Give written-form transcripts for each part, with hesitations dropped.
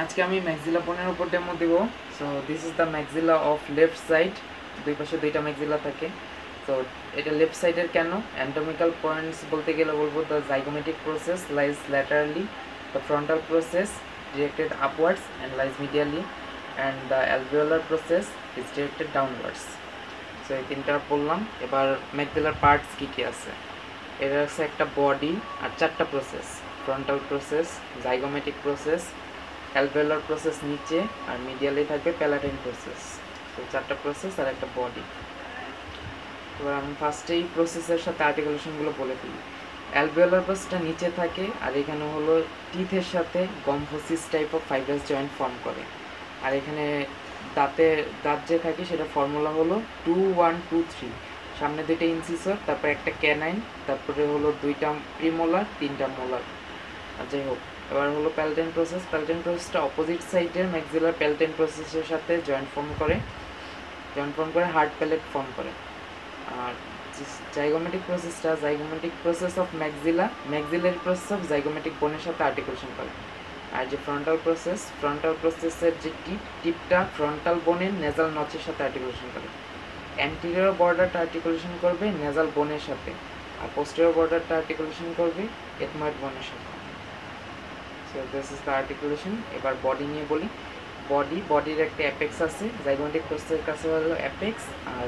আজকে আমি ম্যাক্সিলা বোনের উপর ডেমো দেব। So this is the maxilla of left side. দুই পাশে দুইটা ম্যাক্সিলা থাকে। সো এটা লেফট সাইডের কেন অ্যানাটমিক্যাল পয়েন্টস বলতে গেলে বলবো the zygomatic process lies laterally, the frontal process directed upwards and lies medially, and the alveolar process is directed downwards. So এই তিনটা বললাম। এবার ম্যাক্সিলার পার্টস কী কী আছে। এটা হচ্ছে একটা বডি আর চারটা process: frontal process, zygomatic process, alveolar process নিচে, আর মিডিয়ালে থাকবে প্যালাটাইন প্রসেস। তো চারটা প্রসেস আর একটা বডি। এবার আমি ফার্স্টেই প্রসেসের সাথে আর্টিকুলেশনগুলো বলে ফেলি। অ্যালভেওলার প্রসেসটা নিচে থাকে, আর এখানে হলো টিথের সাথে gomphosis type of fibrous joint form করে। আর এখানে দাঁত যে থাকে সেটা ফর্মুলা হলো 2 1 2 3। সামনে দুইটা ইনসিসর, তারপরে একটা ক্যানাইন, তারপরে হলো দুইটা প্রিমোলার, তিনটা মোলার। আর যাই হোক, এবার হলো প্যালটেন প্রসেস। প্যালটেন প্রসেসটা অপোজিট সাইডের ম্যাক্সিলার প্যালটেন প্রসেসের সাথে জয়েন্ট ফর্ম করে হার্ড প্যালেট ফর্ম করে। আর zygomatic process of maxillary process of zygomatic বোনের সাথে আর্টিকুলেশন করে। আর যে ফ্রন্টাল প্রসেসের যে টিপটা ফ্রন্টাল বোনের নেজাল নচের সাথে আর্টিকুলেশন করে। অ্যান্টিরিয়র বর্ডারটা আর্টিকুলেশন করবে নেজাল বোনের সাথে, আর পোস্টেরিয়র বর্ডারটা আর্টিকুলেশন করবে এথময়েড বোনের সাথে। So this is the articulation. এবার বডি নিয়ে বলি। বডির একটা অ্যাপেক্স আছে, জাইগোমেটিক প্রসেসের কাছে হলো অ্যাপেক্স, আর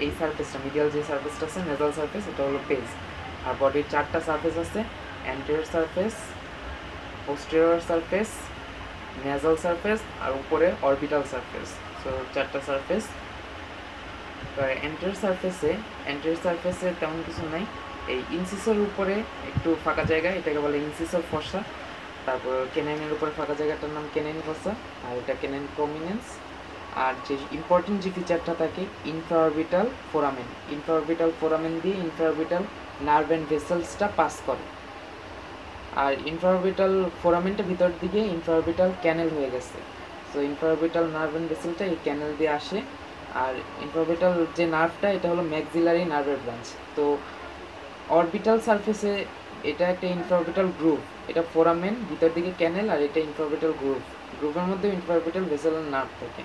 এই সারফেসটা মিডিয়াল যে সারফেসটা আছে নেজাল সারফেস, এটা হলো বেস। আর বডির চারটা সারফেস আছে: anterior surface, posterior surface, nasal surface, আর উপরে অরবিটাল সারফেস। সো চারটা সারফেস। অ্যান্টেরিয়র সারফেসে তেমন কিছু নাই। এই ইনসিসর উপরে একটু ফাঁকা জায়গা, এটাকে বলে ইনসিসর ফসা। তারপর কেনাইনের উপরে ফাঁকা জায়গাটার নাম কেনাইন ফসা, আর এটা কেনাইন প্রমিনেন্স। আর যে ইম্পর্টেন্ট যে ফিচারটা থাকে ইনফ্রাঅরবিটাল ফোরামেন দিয়ে ইনফ্রাঅরবিটাল নার্ভ অ্যান্ড ভেসেলসটা পাস করে। আর ইনফ্রাঅরবিটাল ফোরামেনটা ভিতর দিকে ইনফ্রাঅরবিটাল ক্যানেল হয়ে গেছে। সো ইনফ্রাঅরবিটাল নার্ভ অ্যান্ড ভেসেলটা এই ক্যানেল দিয়ে আসে। আর ইনফ্রাঅরবিটাল যে নার্ভটা, এটা হলো ম্যাক্সিলারি নার্ভের ব্রাঞ্চ। তো অরবিটাল সারফেসে এটা একটা ইনফ্রাঅরবিটাল গ্রুভ, এটা ফোরামেন, ভিতর দিকে ক্যানেল, আর এটা ইনফ্রাঅরবিটাল গ্রুভের মধ্যে ইনফ্রাঅরবিটাল ভেসেলার নার্ভ থাকে,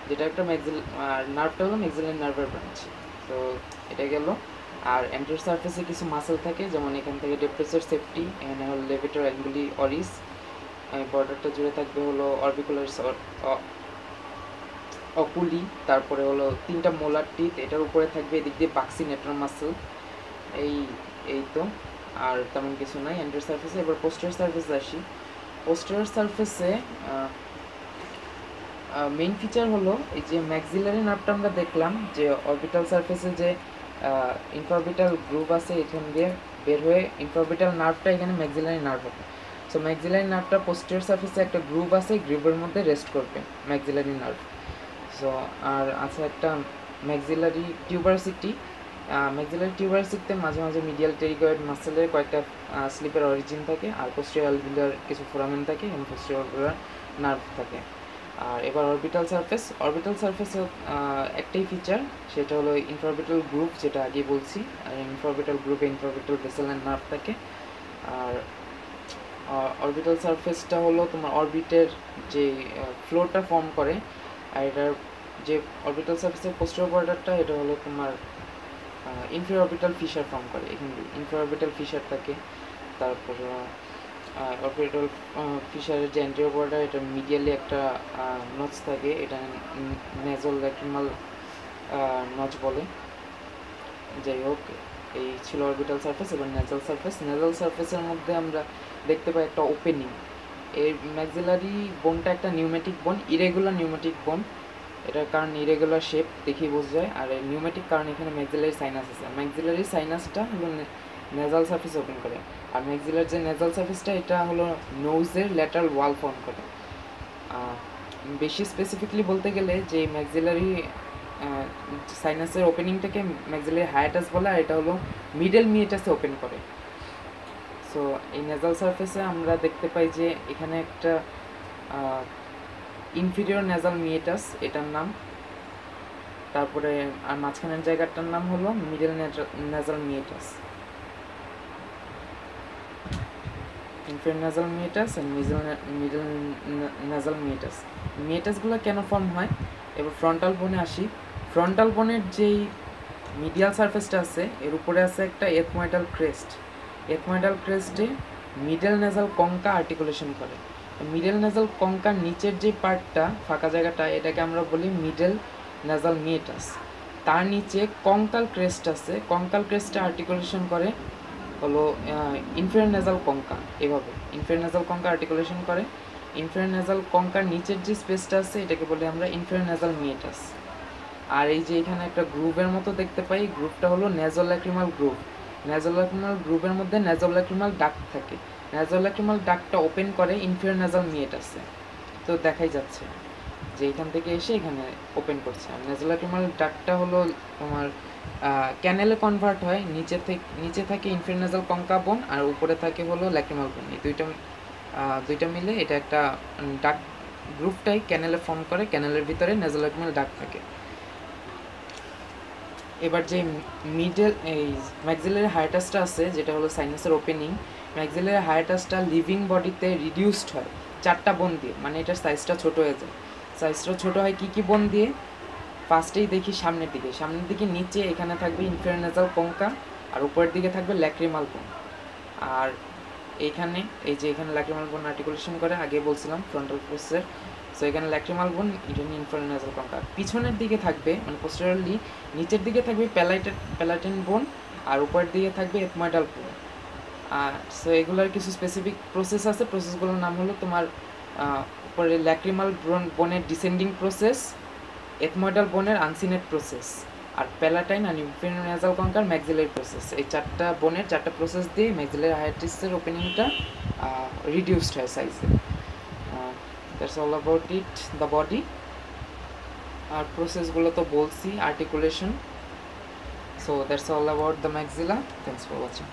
যেটা একটা নার্ভটা হলো ম্যাক্সিলারি নার্ভের ব্রাঞ্চ। তো এটা গেল। আর অ্যান্টেরিয়র সারফেসে কিছু মাসেল থাকে, যেমন এখান থেকে ডেপ্রেসর সেফটি, এখানে হলো লেভেটর অ্যাঙ্গুলি অরিস, বর্ডারটা জুড়ে থাকবে হলো অরবিকুলার অকুলি, তারপরে হলো তিনটা মোলার টিথ, এটার উপরে থাকবে এদিক দিয়ে বাক্সিনেটর মাসেল। এই এই তো, আর তেমন কিছু নাই অ্যান্টেরিয়র সারফেসে। এবার পোস্টেরিয়র সারফেসে আসি। পোস্টেরিয়র সারফেসে মেইন ফিচার হলো এই যে ম্যাক্সিলারি নার্ভটা আমরা দেখলাম যে অরবিটাল সারফেসে যে ইনফ্রাঅরবিটাল গ্রুভ আছে, এখান দিয়ে বের হয়ে ইনফ্রাঅরবিটাল নার্ভটা এখানে ম্যাক্সিলারি নার্ভ হবে। সো ম্যাক্সিলারি নার্ভটা পোস্টেরিয়র সারফেসে একটা গ্রুভ আছে, গ্রুভের মধ্যে রেস্ট করবে ম্যাক্সিলারি নার্ভ। সো আর আছে একটা ম্যাক্সিলারি টিউবারসিটি। টিউবারসিটিতে মাঝে মাঝে মিডিয়াল টেরিগয়েড মাসেলের কয়েকটা স্লিপের অরিজিন থাকে, আর পোস্টেরিয়র অ্যালভিওলার কিছু ফোরামেন থাকে, এবং পোস্টেরিয়র অ্যালভিওলার নার্ভ থাকে। আর এবার অরবিটাল সারফেসে একটাই ফিচার, সেটা হলো ইনফ্রাঅরবিটাল গ্রুপ, যেটা আগে বলছি। আর ইনফ্রাঅরবিটাল গ্রুপে ইনফ্রাঅরবিটাল ভেসেল অ্যান্ড নার্ভ থাকে। আর অরবিটাল সারফেসটা হলো তোমার অরবিটের যে ফ্লোরটা ফর্ম করে। আর এটার যে অরবিটাল সারফেসের পোস্টেরিয়র বর্ডারটা, এটা হলো তোমার ইনফিরিয়র অরবিটাল ফিশার ফর্ম করে, এখানে ইনফিরিয়র অরবিটাল ফিশার থাকে। তারপর অরবিটাল ফিশারের যে অ্যান্টেরিয়র বর্ডার, এটা মিডিয়ালি একটা নচ থাকে, এটা নেজল ল্যাক্রিমাল নচ বলে। যাই হোক, এই ছিল অরবিটাল সারফেস। এবার নেজাল সারফেসের মধ্যে আমরা দেখতে পাই একটা ওপেনিং। এই ম্যাক্সিলারি বোনটা একটা নিউমেটিক বোন, ইরেগুলার নিউমেটিক বোন। এটার কারণ ইরেগুলার শেপ দেখেই বোঝা যায়। আর নিউমেটিক কারণ এখানে ম্যাক্সিলারি সাইনাস আছে। ম্যাক্সিলারি সাইনাসটা হলো নেজাল সারফেস ওপেন করে। আর ম্যাক্সিলার যে নেজাল সারফেসটা, এটা হলো নোজের ল্যাটারাল ওয়াল ফর্ম করে। বেশি স্পেসিফিকলি বলতে গেলে যে ম্যাক্সিলারি সাইনাসের ওপেনিংটাকে ম্যাক্সিলারি হায়াটাস বলে, আর এটা হলো মিডল মিয়েটাসে ওপেন করে। সো এই নেজাল সারফেসে আমরা দেখতে পাই যে এখানে একটা ইনফিরিয়র নেজাল মিয়েটাস, এটার নাম। তারপরে আর মাঝখানের জায়গাটার নাম হলো middle nasal meatus. inferior nasal meatus and middle nasal meatus. মেটাসগুলো কেন ফর্ম হয়? এবার ফ্রন্টাল বোনে আসি। ফ্রন্টাল বোনের যেই মিডিয়াল সারফেসটা আছে এর উপরে আছে একটা এথময়েডাল ক্রেস্ট। এথময়েডাল ক্রেস্টে মিডল নেজাল কঙ্কা আর্টিকুলেশন করে। মিডল নেজাল কঙ্কার নিচের যে পার্টটা ফাঁকা জায়গাটা এটাকে আমরা বলি মিডল নেজাল মেটাস। তার নিচে কঙ্কাল ক্রেস্ট আছে, কঙ্কাল ক্রেস্টে আর্টিকুলেশন করে হলো ইনফেরিয়র নেজাল কঙ্কা। এভাবে ইনফেরিয়র নেজাল কঙ্কা আর্টিকুলেশন করে। ইনফেরিয়র নেজাল কঙ্কার নিচের যে স্পেসটা আছে এটাকে বলি আমরা ইনফেরিয়র নেজাল মেটাস। আর এই যে এখানে একটা গ্রুভের মতো দেখতে পাই, গ্রুভটা হলো নেজোল্যাক্রিমাল গ্রুভ। নেজোল্যাক্রিমাল গ্রুভের মধ্যে নেজোল্যাক্রিমাল ডাক্ট থাকে। নেজোল্যাক্রিমাল ডাক্টটা ওপেন করে ইনফেরিয়র নেজাল মেটাসে। তো দেখাই যাচ্ছে যে এখান থেকে এসে এখানে ওপেন করছে। আর নেজোল্যাক্রিমাল ডাক্টটা হলো তোমার ক্যানেলে কনভার্ট হয়। নিচে থাকে ইনফেরিয়র নেজাল কঙ্কা বোন আর উপরে থাকে হলো ল্যাক্রিমাল বোন। এই দুইটা মিলে এটা একটা ডাক্ট গ্রুপটাই ক্যানেলে ফর্ম করে। ক্যানেলের ভিতরে নেজোল্যাক্রিমাল ডাক্ট থাকে। এবার যে এই ম্যাক্সিলারি হায়াটাসটা আছে যেটা হলো সাইনাসের ওপেনিং, ম্যাক্সিলারি হায়াটাসটা লিভিং বডিতে রিডিউসড হয় 4টা বোন দিয়ে, মানে এটার সাইজটা ছোট হয়ে যায়। সাইজটা ছোট হয় কী বোন দিয়ে? ফার্স্টেই দেখি সামনের দিকে নিচে এখানে থাকবে ইনফেরিয়র নেজাল কঙ্কা আর উপরের দিকে থাকবে ল্যাক্রিমাল বোন। আর এইখানে এখানে ল্যাক্রিমাল বোন আর্টিকুলেশন করে, আগে বলছিলাম ফ্রন্টাল প্রসেসের। সো এখানে ল্যাক্রিমাল বোন, এটা ইনফেরিয়র নেজাল কঙ্কা। পিছনের দিকে থাকবে মানে পোস্টেরিয়রলি নিচের দিকে থাকবে প্যালাটাইন বোন আর উপরের দিকে থাকবে এথময়েডাল বোন। আর সো এগুলোর কিছু স্পেসিফিক প্রসেস আছে। প্রসেসগুলোর নাম হলো তোমার উপরে ল্যাক্রিমাল বোনের ডিসেন্ডিং প্রসেস, এথময়েডাল বোনের আনসিনেট প্রসেস, আর প্যালাটাইন আর ইনফেরিয়র নেজাল কঙ্কার ম্যাক্সিলারি প্রসেস। এই 4টা বোনের 4টা প্রসেস দিয়ে ম্যাক্সিলারি হায়াটাসের ওপেনিংটা রিডিউসড হয় সাইজে। That's all about it the বডি। আর প্রসেসগুলো তো বলছি, আর্টিকুলেশন। So that's all about the maxilla. Thanks for watching.